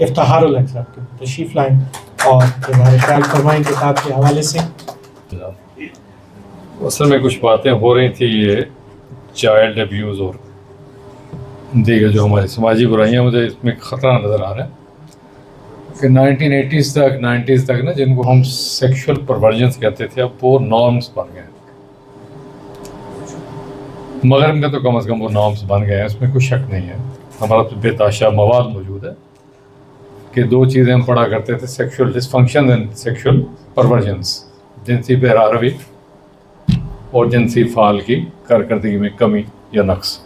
افتخار الحق صاحب کی تشریف لائیں اور اظہار خیال فرمائیں کتاب کے حوالے سے. اصل میں کچھ باتیں ہو رہی تھیں یہ چائلڈ ابیوز اور دیگر جو ہماری سماجی برائیاں، مجھے اس میں خطرہ نظر آ رہا ہے کہ 90s تک نا جن کو ہم سیکشول پرورجنس کہتے تھے اب وہ نارمس بن گئے. مغرب میں تو کم از کم وہ نارمس بن گئے ہیں، اس میں کوئی شک نہیں ہے. ہمارا تو بے تحاشا مواد موجود ہے کہ دو چیزیں ہم پڑھا کرتے تھے، سیکشول ڈسفنکشن اینڈ سیکشول پرورجنس، جنسی بہرآروی اور جنسی فعال کی کارکردگی میں کمی یا نقص.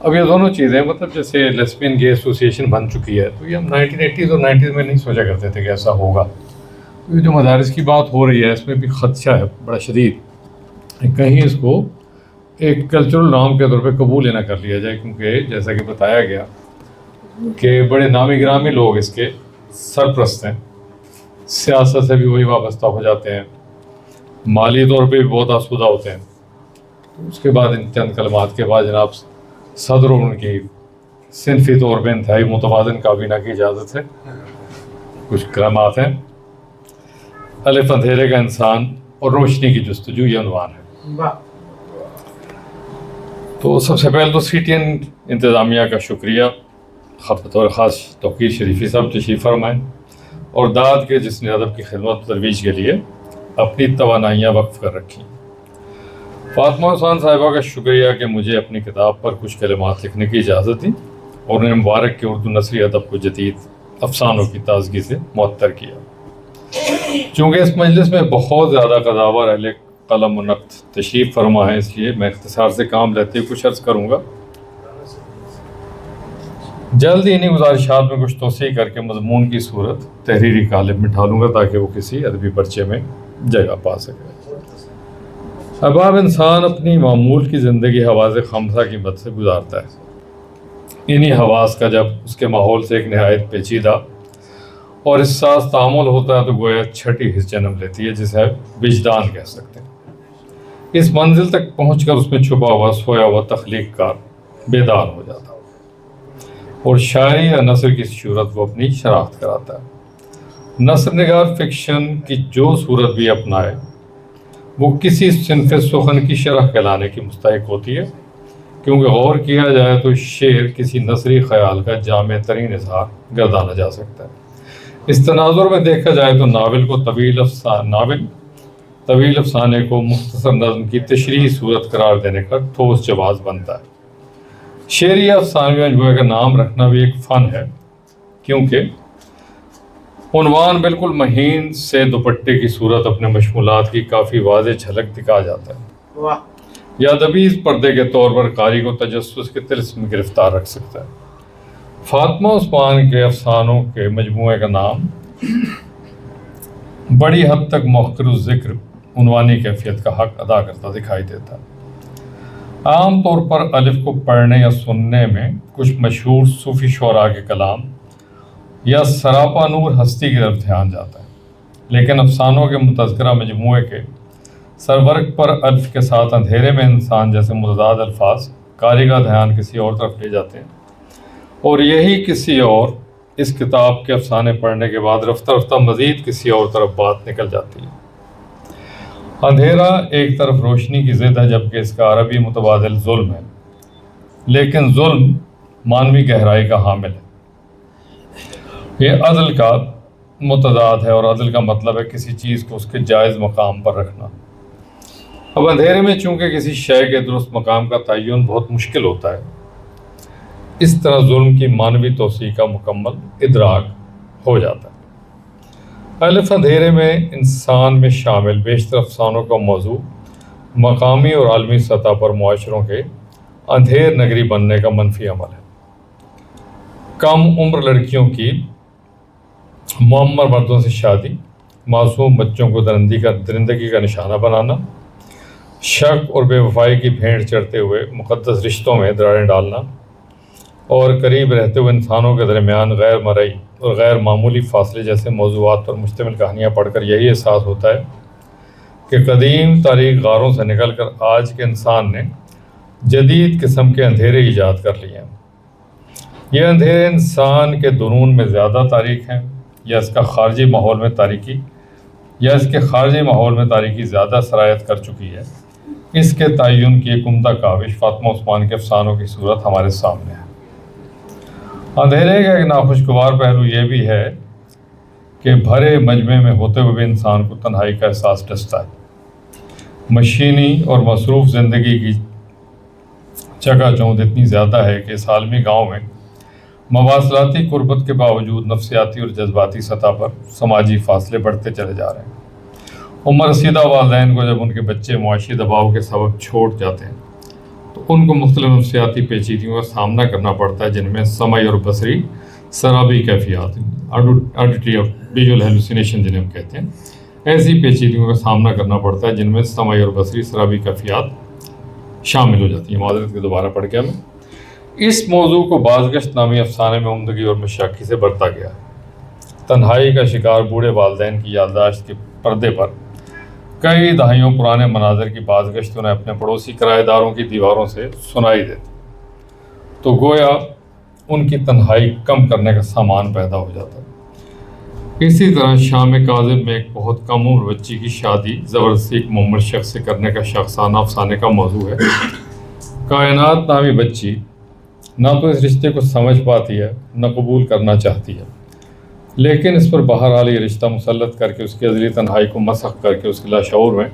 اب یہ دونوں چیزیں مطلب جیسے لیسبین گے ایسوسیشن بن چکی ہے، تو یہ ہم 1980s اور 90s میں نہیں سوچا کرتے تھے کہ ایسا ہوگا. تو یہ جو مدارس کی بات ہو رہی ہے اس میں بھی خدشہ ہے بڑا شدید، کہیں اس کو ایک کلچرل نام کے طور پہ قبول نہ کر لیا جائے، کیونکہ جیسا کہ بتایا گیا کہ بڑے نامی گرامی لوگ اس کے سرپرست ہیں، سیاست سے بھی وہی وابستہ ہو جاتے ہیں، مالی طور پہ بھی بہت آسودہ ہوتے ہیں. اس کے بعد ان چند کلمات کے بعد جناب صدر اور ان کی صنفی طور پہ انتہائی متوازن کابینہ کی اجازت ہے. کچھ کلمات ہیں. الف اندھیرے کا انسان اور روشنی کی جستجو یہ عنوان ہے. تو سب سے پہلے تو سی ٹی این انتظامیہ کا شکریہ، بطور خاص توقیر شریفی صاحب تشریف فرمائیں اور داد کے جس نے ادب کی خدمت ترویج کے لیے اپنی توانائیاں وقف کر رکھی. فاطمہ حسین صاحبہ کا شکریہ کہ مجھے اپنی کتاب پر کچھ کلمات لکھنے کی اجازت دی اور انہیں مبارک کے اردو نثری ادب کو جدید افسانوں کی تازگی سے معطر کیا. چونکہ اس مجلس میں بہت زیادہ قداور اہل قلم و نقد تشریف فرما ہے، اس لیے میں اختصار سے کام لیتے ہوئے کچھ عرض کروں گا. جلد ہی انہیں گزارشات میں کچھ توسیع کر کے مضمون کی صورت تحریری قالب میں ڈھالوں گا تاکہ وہ کسی ادبی پرچے میں جگہ پا سکے. اب انسان اپنی معمول کی زندگی حواس خمسہ کی مد سے گزارتا ہے. انہی حواس کا جب اس کے ماحول سے ایک نہایت پیچیدہ اور حساس تعامل ہوتا ہے تو گویا چھٹی حص جنم لیتی ہے جسے وجدان کہہ سکتے ہیں. اس منزل تک پہنچ کر اس میں چھپا ہوا سویا ہوا تخلیق کار بیدار ہو جاتا ہے اور شاعری یا نثر کی صورت وہ اپنی شناخت کراتا ہے. نثر نگار فکشن کی جو صورت بھی اپنائے وہ کسی صنف سخن کی شرح کہلانے کی مستحق ہوتی ہے، کیونکہ غور کیا جائے تو شعر کسی نثری خیال کا جامع ترین اظہار گردانا جا سکتا ہے. اس تناظر میں دیکھا جائے تو ناول طویل افسانے کو مختصر نظم کی تشریحی صورت قرار دینے کا ٹھوس جواز بنتا ہے. شعری افسانوی مجموعے کا نام رکھنا بھی ایک فن ہے، کیونکہ عنوان بالکل مہین سے دوپٹے کی صورت اپنے مشمولات کی کافی واضح جھلک دکھا جاتا ہے یا ادبی پردے کے طور پر قاری کو تجسس کے طلسم میں گرفتار رکھ سکتا ہے. فاطمہ عثمان کے افسانوں کے مجموعے کا نام بڑی حد تک موخر الذکر عنوانی کیفیت کا حق ادا کرتا دکھائی دیتا ہے. عام طور پر الف کو پڑھنے یا سننے میں کچھ مشہور صوفی شعراء کے کلام یا سراپا نور ہستی کی طرف دھیان جاتا ہے، لیکن افسانوں کے متذکرہ مجموعے کے سرورق پر الف کے ساتھ اندھیرے میں انسان جیسے متضاد الفاظ قاری کا دھیان کسی اور طرف لے جاتے ہیں، اور یہی کسی اور اس کتاب کے افسانے پڑھنے کے بعد رفتہ رفتہ مزید کسی اور طرف بات نکل جاتی ہے. اندھیرا ایک طرف روشنی کی ضد ہے، جبکہ اس کا عربی متبادل ظلم ہے، لیکن ظلم مانوی گہرائی کا حامل ہے. یہ عدل کا متضاد ہے، اور عدل کا مطلب ہے کسی چیز کو اس کے جائز مقام پر رکھنا. اب اندھیرے میں چونکہ کسی شے کے درست مقام کا تعین بہت مشکل ہوتا ہے، اس طرح ظلم کی مانوی توسیع کا مکمل ادراک ہو جاتا ہے. الف اندھیرے میں انسان میں شامل بیشتر افسانوں کا موضوع مقامی اور عالمی سطح پر معاشروں کے اندھیر نگری بننے کا منفی عمل ہے. کم عمر لڑکیوں کی معمر مردوں سے شادی، معصوم بچوں کو درندگی کا نشانہ بنانا، شک اور بے وفائی کی بھینٹ چڑھتے ہوئے مقدس رشتوں میں دراڑیں ڈالنا، اور قریب رہتے ہوئے انسانوں کے درمیان غیر مرئی اور غیر معمولی فاصلے جیسے موضوعات پر مشتمل کہانیاں پڑھ کر یہی احساس ہوتا ہے کہ قدیم تاریخ غاروں سے نکل کر آج کے انسان نے جدید قسم کے اندھیرے ایجاد کر لیے ہیں. یہ اندھیرے انسان کے درون میں زیادہ تاریک ہیں یا اس کے خارجی ماحول میں تاریکی زیادہ سرایت کر چکی ہے؟ اس کے تعین کی ایک عمدہ کاوش فاطمہ عثمان کے افسانوں کی صورت ہمارے سامنے ہے۔ اندھیرے کا ایک ناخوشگوار پہلو یہ بھی ہے کہ بھرے مجمع میں ہوتے ہوئے بھی انسان کو تنہائی کا احساس ڈستا ہے۔ مشینی اور مصروف زندگی کی چکا چوند اتنی زیادہ ہے کہ اس عالمی گاؤں میں مواصلاتی قربت کے باوجود نفسیاتی اور جذباتی سطح پر سماجی فاصلے بڑھتے چلے جا رہے ہیں۔ عمر رسیدہ والدین کو جب ان کے بچے معاشی دباؤ کے سبب چھوڑ جاتے ہیں تو ان کو مختلف نفسیاتی پیچیدگیوں کا سامنا کرنا پڑتا ہے، جن میں سمعی اور بصری سرابی کیفیات، آڈیٹری اور ویژول ہیلوسینیشن جنہیں ہم کہتے ہیں، ایسی پیچیدگیوں کا سامنا کرنا پڑتا ہے جن میں سمعی اور بصری سرابی کیفیات شامل ہو جاتی ہیں۔ معذرت کے دوبارہ پڑھ گیا میں۔ اس موضوع کو بازگشت نامی افسانے میں عمدگی اور مشاقی سے برتا گیا ہے۔ تنہائی کا شکار بوڑھے والدین کی یادداشت کے پردے پر کئی دہائیوں پرانے مناظر کی بازگشت انہیں اپنے پڑوسی کرایہ داروں کی دیواروں سے سنائی دیتی، تو گویا ان کی تنہائی کم کرنے کا سامان پیدا ہو جاتا ہے۔ اسی طرح شام کاذب میں ایک بہت کم عمر بچی کی شادی زبردستی ایک معمر شخص سے کرنے کا شخصانہ افسانے کا موضوع ہے۔ کائنات نامی بچی نہ تو اس رشتے کو سمجھ پاتی ہے نہ قبول کرنا چاہتی ہے، لیکن اس پر بہرحال یہ رشتہ مسلط کر کے اس کی ازلی تنہائی کو مسخ کر کے اس کے لاشعور میں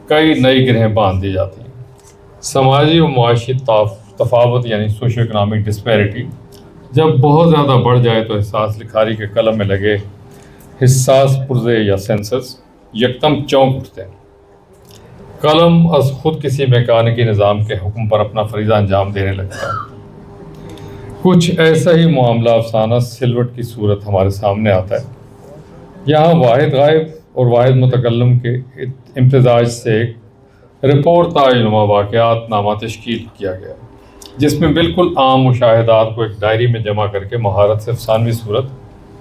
کئی نئی گرہیں باندھ دی جاتی ہیں۔ سماجی و معاشی تفاوت یعنی سوشو اکنامک ڈسپیرٹی جب بہت زیادہ بڑھ جائے تو احساس لکھاری کے قلم میں لگے حساس پرزے یا سینسرز یکدم چونک اٹھتے ہیں۔ قلم از خود کسی میکانکی نظام کے حکم پر اپنا فریضہ انجام دینے لگتا ہے۔ کچھ ایسا ہی معاملہ افسانہ سلوٹ کی صورت ہمارے سامنے آتا ہے۔ یہاں واحد غائب اور واحد متکلم کے امتزاج سے ایک رپورٹ تعینما واقعات نامہ تشکیل کیا گیا، جس میں بالکل عام مشاہدات کو ایک ڈائری میں جمع کر کے مہارت سے افسانوی صورت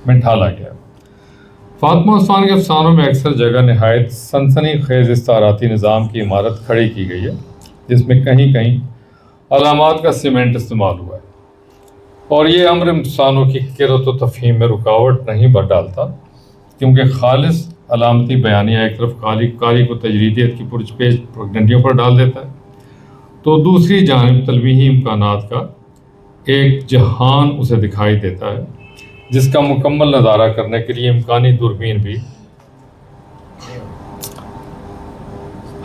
میں ڈھالا گیا۔ فاطمہ عثمان کے افسانوں میں اکثر جگہ نہایت سنسنی خیز استعاراتی نظام کی عمارت کھڑی کی گئی ہے، جس میں کہیں کہیں علامات کا سیمنٹ استعمال ہوا ہے، اور یہ امر افسانوں کی قرۃ و تفہیم میں رکاوٹ نہیں ڈالتا، کیونکہ خالص علامتی بیانیہ ایک طرف قاری کو تجریدیت کی پرچپیچ پگڈنڈیوں پر ڈال دیتا ہے، تو دوسری جانب تلویحی امکانات کا ایک جہان اسے دکھائی دیتا ہے، جس کا مکمل نظارہ کرنے کے لیے امکانی دوربین بھی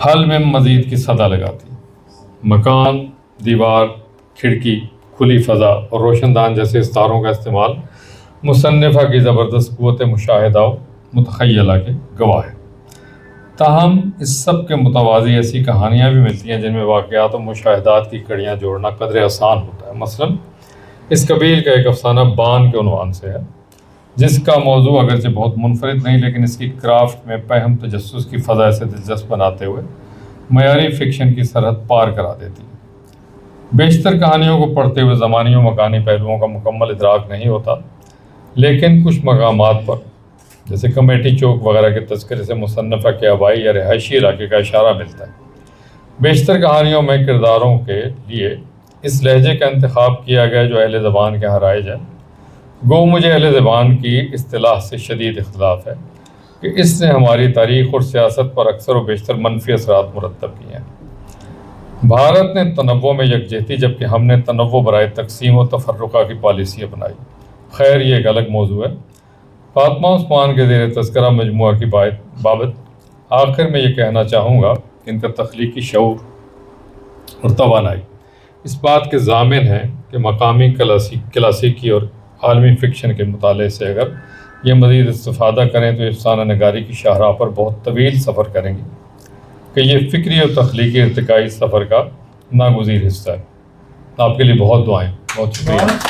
حل میں مزید کی صدا لگاتی۔ مکان، دیوار، کھڑکی، کھلی فضا اور روشن دان جیسے استاروں کا استعمال مصنفہ کی زبردست قوت مشاہدہ و متخیلہ کے گواہ ہے۔ تاہم اس سب کے متوازی ایسی کہانیاں بھی ملتی ہیں جن میں واقعات و مشاہدات کی کڑیاں جوڑنا قدر آسان ہوتا ہے۔ مثلاً اس قبیل کا ایک افسانہ بان کے عنوان سے ہے، جس کا موضوع اگرچہ بہت منفرد نہیں، لیکن اس کی کرافٹ میں پہم تجسس کی فضا سے دلچسپ بناتے ہوئے معیاری فکشن کی سرحد پار کرا دیتی ہے۔ بیشتر کہانیوں کو پڑھتے ہوئے زمانی و مکانی پہلوؤں کا مکمل ادراک نہیں ہوتا، لیکن کچھ مقامات پر جیسے کمیٹی چوک وغیرہ کے تذکرے سے مصنفہ کے آبائی یا رہائشی علاقے کا اشارہ ملتا ہے۔ بیشتر کہانیوں میں کرداروں کے لیے اس لہجے کا انتخاب کیا گیا جو اہل زبان کے یہاں رائج ہے۔ گو مجھے اہل زبان کی اصطلاح سے شدید اختلاف ہے کہ اس نے ہماری تاریخ اور سیاست پر اکثر و بیشتر منفی اثرات مرتب کیے ہیں۔ بھارت نے تنوع میں یکجہتی جبکہ ہم نے تنوع برائے تقسیم و تفرقہ کی پالیسی اپنائی۔ خیر یہ ایک الگ موضوع ہے۔ فاطمہ عثمان کے زیر تذکرہ مجموعہ کی بابت آخر میں یہ کہنا چاہوں گا کہ ان کا تخلیقی شعور اور توانائی اس بات کے ضامن ہے کہ مقامی کلاسیکی اور عالمی فکشن کے مطالعے سے اگر یہ مزید استفادہ کریں تو افسانہ نگاری کی شاہراہ پر بہت طویل سفر کریں گی کہ یہ فکری اور تخلیقی ارتقائی سفر کا ناگزیر حصہ ہے۔ آپ کے لیے بہت دعائیں، بہت شکریہ۔